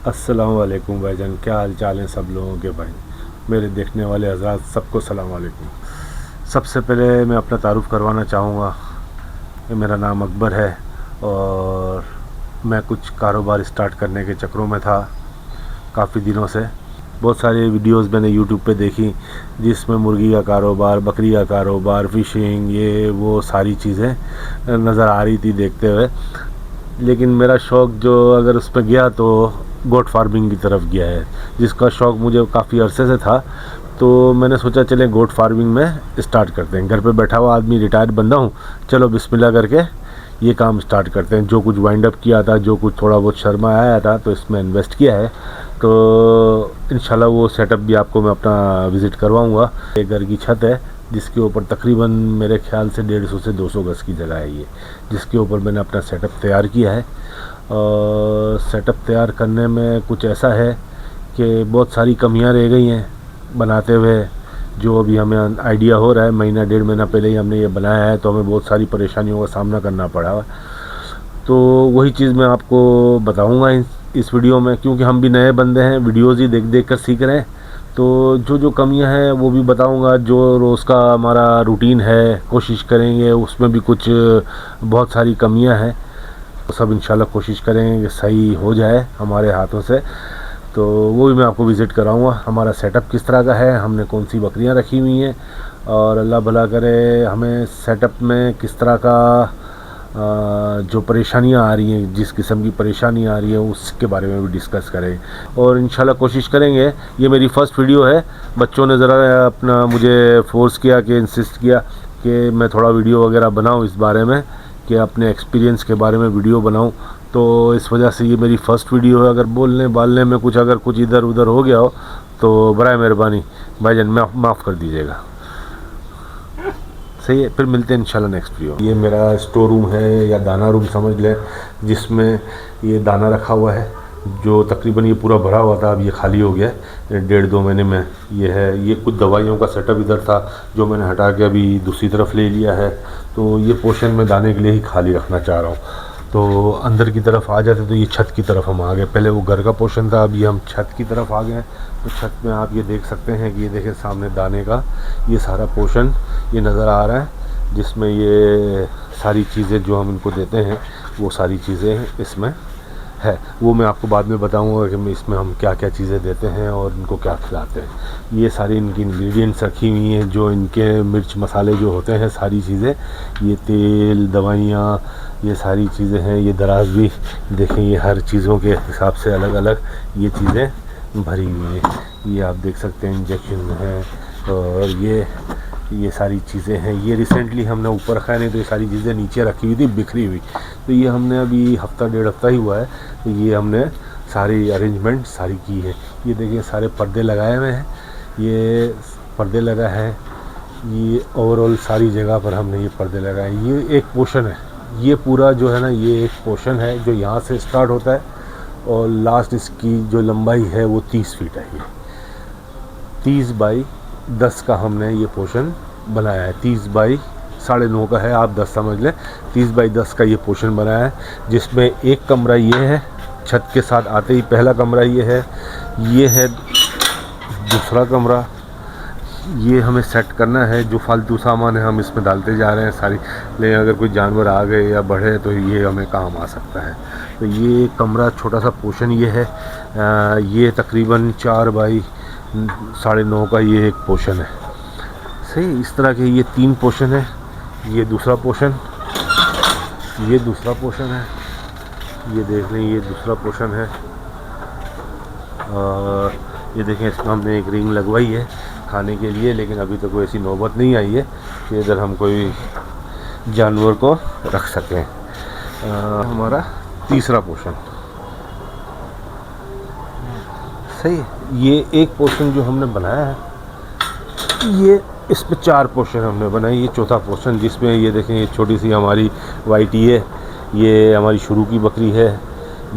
अस्सलाम वालेकुम भाईजान, क्या हाल चाल है सब लोगों के भाई। मेरे देखने वाले हज़रात सबको सलाम वालेकुम। सबसे पहले मैं अपना तारुफ़ करवाना चाहूँगा कि मेरा नाम अकबर है और मैं कुछ कारोबार स्टार्ट करने के चक्रों में था काफ़ी दिनों से। बहुत सारे वीडियोस मैंने यूट्यूब पे देखी जिसमें मुर्गी का कारोबार, बकरी का कारोबार, फ़िशिंग, ये वो सारी चीज़ें नज़र आ रही थी देखते हुए। लेकिन मेरा शौक़ जो अगर उस पर गया तो गोट फार्मिंग की तरफ गया है, जिसका शौक़ मुझे काफ़ी अरसे से था। तो मैंने सोचा चले गोट फार्मिंग में स्टार्ट करते हैं। घर पे बैठा हुआ आदमी, रिटायर्ड बंदा हूँ, चलो बिस्मिल्लाह करके ये काम स्टार्ट करते हैं। जो कुछ वाइंड अप किया था, जो कुछ थोड़ा बहुत शर्मा आया था, तो इसमें इन्वेस्ट किया है। तो इंशाल्लाह वो सेटअप भी आपको मैं अपना विज़िट करवाऊँगा। एक घर की छत है जिसके ऊपर तकरीबन मेरे ख्याल से 150 से 200 गज़ की जगह है ये, जिसके ऊपर मैंने अपना सेटअप तैयार किया है। और सेटअप तैयार करने में कुछ ऐसा है कि बहुत सारी कमियां रह गई हैं बनाते हुए, जो अभी हमें आइडिया हो रहा है। महीना डेढ़ महीना पहले ही हमने ये बनाया है, तो हमें बहुत सारी परेशानियों का सामना करना पड़ा है। तो वही चीज़ मैं आपको बताऊंगा इस वीडियो में, क्योंकि हम भी नए बंदे हैं, वीडियोज़ ही देख देख कर सीख रहे हैं। तो जो जो कमियां हैं वो भी बताऊंगा। जो रोज़ का हमारा रूटीन है, कोशिश करेंगे उसमें भी कुछ बहुत सारी कमियां हैं, तो सब इंशाल्लाह कोशिश करेंगे कि सही हो जाए हमारे हाथों से। तो वो भी मैं आपको विज़िट कराऊंगा। हमारा सेटअप किस तरह का है, हमने कौन सी बकरियां रखी हुई हैं, और अल्लाह भला करे हमें सेटअप में किस तरह का जो परेशानियां आ रही हैं, जिस किस्म की परेशानी आ रही है, उसके बारे में भी डिस्कस करें। और इंशाल्लाह कोशिश करेंगे। ये मेरी फ़र्स्ट वीडियो है। बच्चों ने ज़रा अपना मुझे फ़ोर्स किया, कि इंसिस्ट किया कि मैं थोड़ा वीडियो वगैरह बनाऊँ इस बारे में, कि अपने एक्सपीरियंस के बारे में वीडियो बनाऊं। तो इस वजह से ये मेरी फ़र्स्ट वीडियो है। अगर बोलने बालने में कुछ अगर कुछ इधर उधर हो गया हो तो बराए मेहरबानी भाईजान माफ़ कर दीजिएगा। सही है, फिर मिलते हैं इंशाल्लाह नेक्स्ट वीडियो। ये मेरा स्टोर रूम है या दाना रूम समझ लें, जिसमें ये दाना रखा हुआ है, जो तकरीबन ये पूरा भरा हुआ था, अब ये खाली हो गया है 1.5-2 महीने में। ये है, ये कुछ दवाइयों का सेटअप इधर था जो मैंने हटा के अभी दूसरी तरफ ले लिया है। तो ये पोर्शन में दाने के लिए ही खाली रखना चाह रहा हूँ। तो अंदर की तरफ आ जाते तो ये छत की तरफ हम आ गए। पहले वो घर का पोर्शन था, अभी हम छत की तरफ आ गए। तो छत में आप ये देख सकते हैं कि ये देखें सामने दाने का ये सारा पोर्शन ये नज़र आ रहा है, जिसमें ये सारी चीज़ें जो हम इनको देते हैं वो सारी चीज़ें इसमें है। वो मैं आपको बाद में बताऊंगा कि इसमें हम क्या क्या चीज़ें देते हैं और इनको क्या खिलाते हैं। ये सारी इनकी इंग्रेडिएंट्स रखी हुई हैं, जो इनके मिर्च मसाले जो होते हैं, सारी चीज़ें, ये तेल, दवाइयाँ, ये सारी चीज़ें हैं। ये दराज भी देखें, ये हर चीज़ों के हिसाब से अलग अलग ये चीज़ें भरी हुई हैं। ये आप देख सकते हैं इंजेक्शन है, और ये सारी चीज़ें हैं। ये रिसेंटली हमने ऊपर रखा है, नहीं तो ये सारी चीज़ें नीचे रखी हुई थी बिखरी हुई। तो ये हमने अभी हफ्ता डेढ़ हफ्ता ही हुआ है, तो ये हमने सारी अरेंजमेंट सारी की है। ये देखिए सारे पर्दे लगाए हुए हैं, ये पर्दे लगा है। ये ओवरऑल सारी जगह पर हमने ये पर्दे लगाए। ये एक पोर्शन है, ये पूरा जो है ना, ये एक पोर्शन है जो यहाँ से स्टार्ट होता है, और लास्ट इसकी जो लंबाई है वो 30 फीट है। ये 30 बाई 10 का हमने ये पोर्शन बनाया है। 30 बाई 9.5 का है, आप 10 समझ लें। 30 बाई 10 का ये पोर्शन बनाया है, जिसमें एक कमरा ये है, छत के साथ आते ही पहला कमरा ये है दूसरा कमरा। ये हमें सेट करना है, जो फालतू सामान है हम इसमें डालते जा रहे हैं सारी, लेकिन अगर कोई जानवर आ गए या बढ़े तो ये हमें काम आ सकता है। तो ये कमरा छोटा सा पोर्शन ये है। ये तकरीबन 4 बाई 9.5 का ये एक पोर्शन है। सही, इस तरह के ये 3 पोर्शन है। ये दूसरा पोर्शन, ये दूसरा पोर्शन है, ये देख लें ये दूसरा पोर्शन है। और ये देखें इसमें हमने एक रिंग लगवाई है खाने के लिए, लेकिन अभी तो कोई ऐसी नौबत नहीं आई है कि इधर हम कोई जानवर को रख सकें। हमारा तीसरा पोर्शन सही। ये एक पोर्शन जो हमने बनाया है, ये इसमें 4 पोर्शन हमने बनाए। ये चौथा पोर्शन, जिसमें ये देखें ये छोटी सी हमारी वाइटी है, ये हमारी शुरू की बकरी है।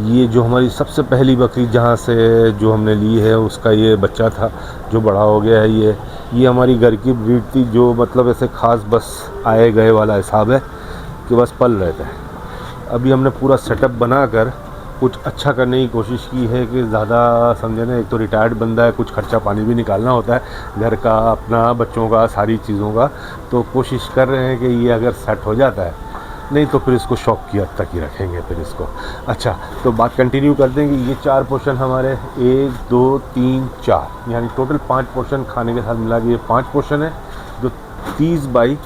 ये जो हमारी सबसे पहली बकरी जहाँ से जो हमने ली है, उसका ये बच्चा था जो बड़ा हो गया है। ये हमारी घर की ब्रीड थी, जो मतलब ऐसे ख़ास बस आए गए वाला हिसाब है कि बस पल रहता है। अभी हमने पूरा सेटअप बनाकर कुछ अच्छा करने की कोशिश की है कि ज़्यादा समझे ना, एक तो रिटायर्ड बंदा है, कुछ खर्चा पानी भी निकालना होता है घर का, अपना, बच्चों का, सारी चीज़ों का। तो कोशिश कर रहे हैं कि ये अगर सेट हो जाता है, नहीं तो फिर इसको शौक की हद तक ही रखेंगे फिर इसको। अच्छा, तो बात कंटिन्यू कर देंगे। ये 4 पोर्शन हमारे 1 2 3 4 यानी टोटल 5 पोर्शन खाने के साथ मिला के ये 5 पोर्शन है, जो 30 बाई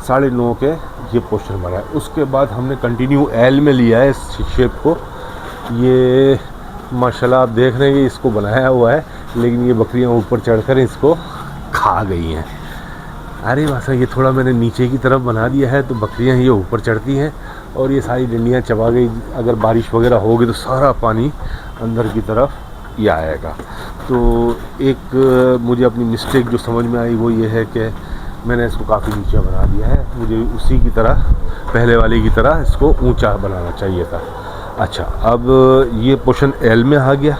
9.5 के ये पोर्शन बना है। उसके बाद हमने कंटिन्यू एल में लिया है इस शेप को। ये माशाल्लाह आप देख रहे हैं कि इसको बनाया हुआ है, लेकिन ये बकरियां ऊपर चढ़कर इसको खा गई हैं। अरे वासा, ये थोड़ा मैंने नीचे की तरफ बना दिया है तो बकरियां ये ऊपर चढ़ती हैं और ये सारी डंडियां चबा गई। अगर बारिश वगैरह होगी तो सारा पानी अंदर की तरफ ही आएगा। तो एक मुझे अपनी मिस्टेक जो समझ में आई वो ये है कि मैंने इसको काफ़ी नीचे बना दिया है। मुझे उसी की तरह, पहले वाले की तरह इसको ऊंचा बनाना चाहिए था। अच्छा, अब ये पोर्शन एल में आ गया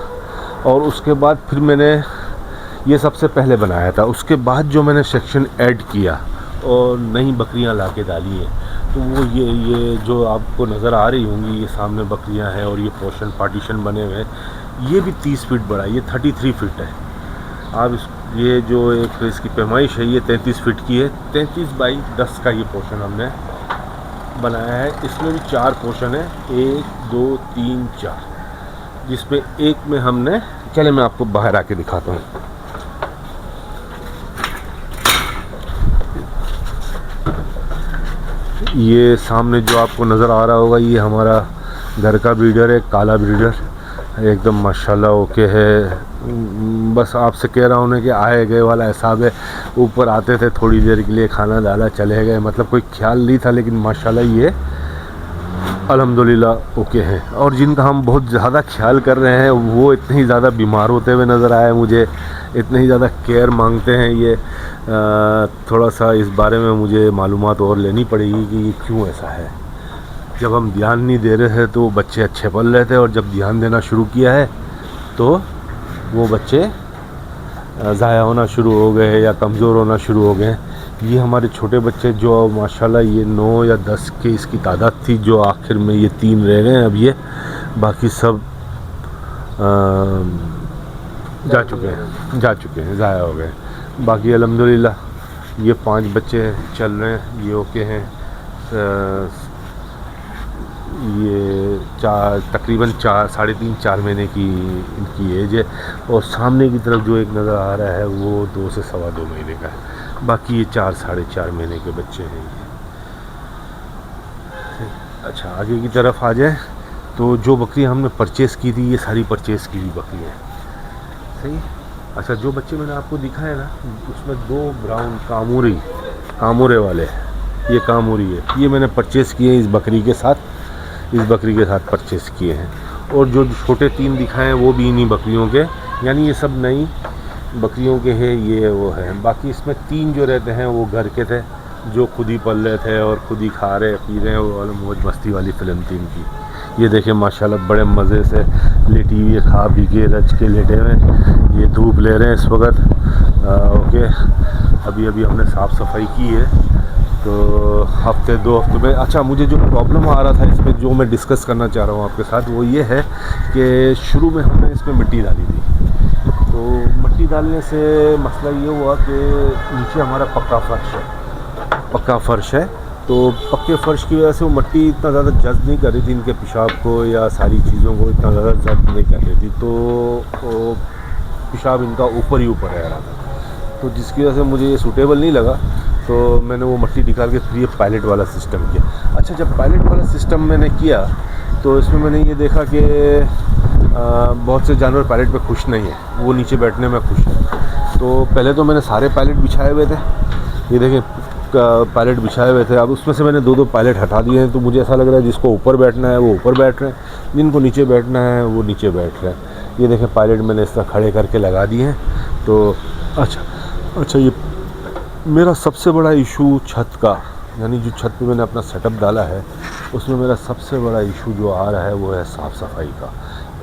और उसके बाद फिर मैंने ये सबसे पहले बनाया था। उसके बाद जो मैंने सेक्शन ऐड किया और नई बकरियां ला के डाली हैं, तो वो ये जो आपको नज़र आ रही होंगी, ये सामने बकरियां हैं और ये पोर्शन पार्टीशन बने हुए हैं। ये भी 30 फीट बड़ा है, ये 33 फीट है। आप ये जो एक इसकी पैमाइश है ये 33 फीट की है। 33 बाई 10 का ये पोर्शन हमने बनाया है। इसमें भी 4 पोर्शन है, 1 2 3 4, जिसमें एक में हमने, चले मैं आपको बाहर आके दिखाता हूँ। ये सामने जो आपको नज़र आ रहा होगा, ये हमारा घर का ब्रीडर है, काला ब्रीडर, एकदम माशाल्लाह ओके है। बस आपसे कह रहा हूँ ना कि आए गए वाला हिसाब है। ऊपर आते थे, थोड़ी देर के लिए खाना डाला, चले गए, मतलब कोई ख्याल नहीं था। लेकिन माशाल्लाह ये अल्हम्दुलिल्लाह ओके हैं। और जिनका हम बहुत ज़्यादा ख्याल कर रहे हैं वो इतने ही ज़्यादा बीमार होते हुए नज़र आए मुझे, इतने ही ज़्यादा केयर मांगते हैं ये। थोड़ा सा इस बारे में मुझे मालूमात और लेनी पड़ेगी कि ये क्यों ऐसा है। जब हम ध्यान नहीं दे रहे हैं तो बच्चे अच्छे पल रहे थे, और जब ध्यान देना शुरू किया है तो वो बच्चे ज़ाया होना शुरू हो गए या कमज़ोर होना शुरू हो गए। ये हमारे छोटे बच्चे जो माशाल्लाह ये 9 या 10 के इसकी तादाद थी, जो आखिर में ये 3 रह गए हैं। अब ये बाकी सब जा चुके हैं, ज़ाया हो गए। बाकी अल्हम्दुलिल्लाह ये 5 बच्चे चल रहे हैं, ये ओके हैं। ये तकरीबन 3.5-4 महीने की इनकी एज है। और सामने की तरफ जो एक नज़र आ रहा है वो 2 से 2.25 महीने का है। बाकी ये 4-4.5 महीने के बच्चे हैं ये। अच्छा, आगे की तरफ आ जाए तो जो बकरियां हमने परचेज़ की थी, ये सारी परचेज़ की हुई बकरियां हैं। सही। अच्छा, जो बच्चे मैंने आपको दिखाए ना, उसमें 2 ब्राउन कामूरे वाले, ये कामूरी है, ये मैंने परचेज़ किए हैं इस बकरी के साथ परचेज़ किए हैं। और जो छोटे 3 दिखाए हैं वो भी इन्हीं बकरियों के, यानी ये सब नई बकरियों के हैं, ये वो हैं। बाकी इसमें 3 जो रहते हैं वो घर के थे, जो खुद ही पल रहे थे और खुद ही खा रहे पी रहे हैं। वो मौज मस्ती वाली फिल्म थी इनकी। ये देखें माशाल्लाह बड़े मज़े से लेटी हुई है, खा पी के रच के लेटे हुए। ये धूप ले रहे हैं इस वक्त। ओके, अभी हमने साफ़ सफाई की है, तो 1-2 हफ्ते में। अच्छा, मुझे जो प्रॉब्लम आ रहा था इसमें, जो मैं डिस्कस करना चाह रहा हूँ आपके साथ, वो ये है कि शुरू में हमने इसमें मिट्टी डाली थी। तो मिट्टी डालने से मसला ये हुआ कि नीचे हमारा पक्का फ़र्श है, तो पक्के फ़र्श की वजह से वो मिट्टी इतना ज़्यादा जज़्ब नहीं कर रही थी इनके पेशाब को, या सारी चीज़ों को इतना ज़्यादा जज़्ब नहीं कर रही थी। तो पेशाब इनका ऊपर ही ऊपर रह रहा था, तो जिसकी वजह से मुझे ये सूटेबल नहीं लगा। तो मैंने वो मिट्टी निकाल के फिर ये पायलट वाला सिस्टम किया। अच्छा, जब पायलट वाला सिस्टम मैंने किया तो इसमें मैंने ये देखा कि बहुत से जानवर पायलट पे खुश नहीं है, वो नीचे बैठने में खुश है। तो पहले तो मैंने सारे पायलट बिछाए हुए थे, ये देखें पायलट बिछाए हुए थे। अब उसमें से मैंने 2 पायलट हटा दिए हैं। तो मुझे ऐसा लग रहा है जिसको ऊपर बैठना है वो ऊपर बैठ रहे हैं, जिनको नीचे बैठना है वो नीचे बैठ रहे हैं। ये देखें पायलट मैंने इस तरह खड़े करके लगा दिए हैं। तो अच्छा, ये मेरा सबसे बड़ा इशू छत का, यानी जो छत पे मैंने अपना सेटअप डाला है उसमें मेरा सबसे बड़ा इशू जो आ रहा है वो है साफ़ सफाई का।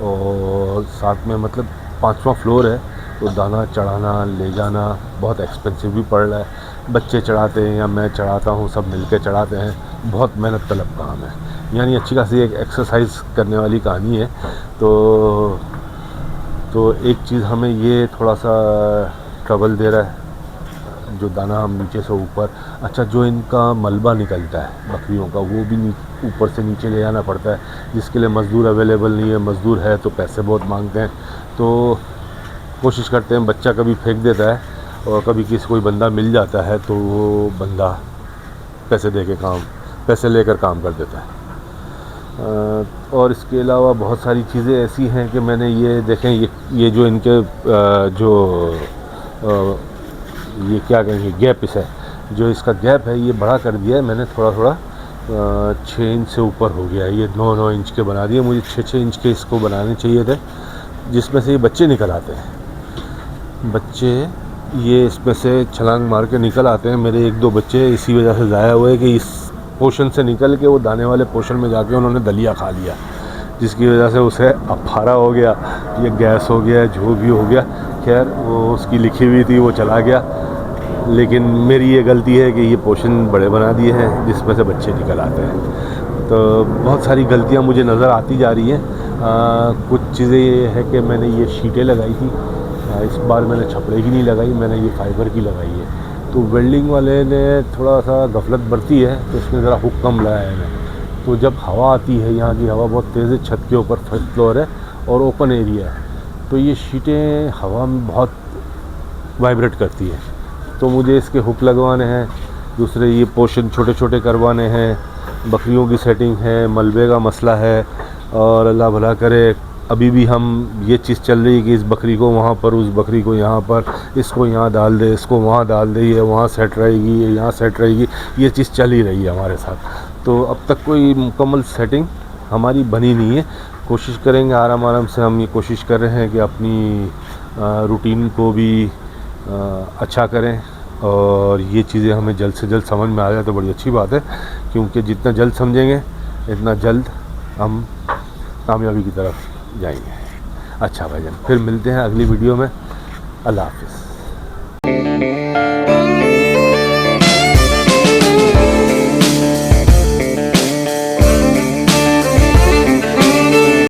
और साथ में मतलब 5वां फ्लोर है, तो दाना चढ़ाना ले जाना बहुत एक्सपेंसिव भी पड़ रहा है। बच्चे चढ़ाते हैं या मैं चढ़ाता हूँ, सब मिलके चढ़ाते हैं, बहुत मेहनत तलब काम है। यानी अच्छी खासी एक एक्सरसाइज करने वाली कहानी है। तो एक चीज़ हमें ये थोड़ा सा ट्रबल दे रहा है, जो दाना हम नीचे से ऊपर, अच्छा जो इनका मलबा निकलता है बकरियों का, वो भी ऊपर से नीचे ले जाना पड़ता है, जिसके लिए मज़दूर अवेलेबल नहीं है। मज़दूर है तो पैसे बहुत मांगते हैं, तो कोशिश करते हैं, बच्चा कभी फेंक देता है और कभी किसी कोई बंदा मिल जाता है तो वो बंदा पैसे लेकर काम कर देता है। और इसके अलावा बहुत सारी चीज़ें ऐसी हैं कि मैंने ये देखें, ये जो इनके ये क्या कहेंगे, गैप है, जो इसका गैप है ये बड़ा कर दिया है मैंने, थोड़ा 6 इंच से ऊपर हो गया है। ये 9 इंच के बना दिए, मुझे 6 इंच के इसको बनाने चाहिए थे, जिसमें से ये बच्चे निकल आते हैं। बच्चे ये इसमें से छलांग मार के निकल आते हैं। मेरे 1-2 बच्चे इसी वजह से ज़ाया हुए कि इस पोर्शन से निकल के वो दाने वाले पोर्शन में जाके उन्होंने दलिया खा लिया, जिसकी वजह से उसे अफारा हो गया, ये गैस हो गया, जो भी हो गया। खैर वो उसकी लिखी हुई थी, वो चला गया, लेकिन मेरी ये गलती है कि ये पोर्शन बड़े बना दिए हैं जिसमें से बच्चे निकल आते हैं। तो बहुत सारी गलतियाँ मुझे नज़र आती जा रही हैं। कुछ चीज़ें ये है कि मैंने ये शीटें लगाई थी, इस बार मैंने छपड़े की नहीं लगाई, मैंने ये फाइबर की लगाई है। तो वेल्डिंग वाले ने थोड़ा सा गफलत बरती है, तो इसने ज़रा हुक कम लगाया है। तो जब हवा आती है, यहाँ की हवा बहुत तेज़ है, छत के ऊपर फर्स्ट फ्लोर है और ओपन एरिया है, तो ये शीटें हवा में बहुत वाइब्रेट करती है। तो मुझे इसके हुक लगवाने हैं, दूसरे ये पोर्शन छोटे छोटे करवाने हैं, बकरियों की सेटिंग है, मलबे का मसला है, और अल्लाह भला करे अभी भी हम ये चीज़ चल रही है कि इस बकरी को वहाँ पर, उस बकरी को यहाँ पर, इसको यहाँ डाल दे, इसको वहाँ डाल दे, ये वहाँ सेट रहेगी, ये यहाँ सेट रहेगी, ये चीज़ चल ही रही है हमारे साथ। तो अब तक कोई मुकम्मल सेटिंग हमारी बनी नहीं है। कोशिश करेंगे, आराम आराम से हम ये कोशिश कर रहे हैं कि अपनी रूटीन को भी अच्छा करें, और ये चीज़ें हमें जल्द से जल्द समझ में आ जाए तो बड़ी अच्छी बात है, क्योंकि जितना जल्द समझेंगे इतना जल्द हम कामयाबी की तरफ जाएंगे। अच्छा भाईजान, फिर मिलते हैं अगली वीडियो में। अल्लाह हाफ़िज़।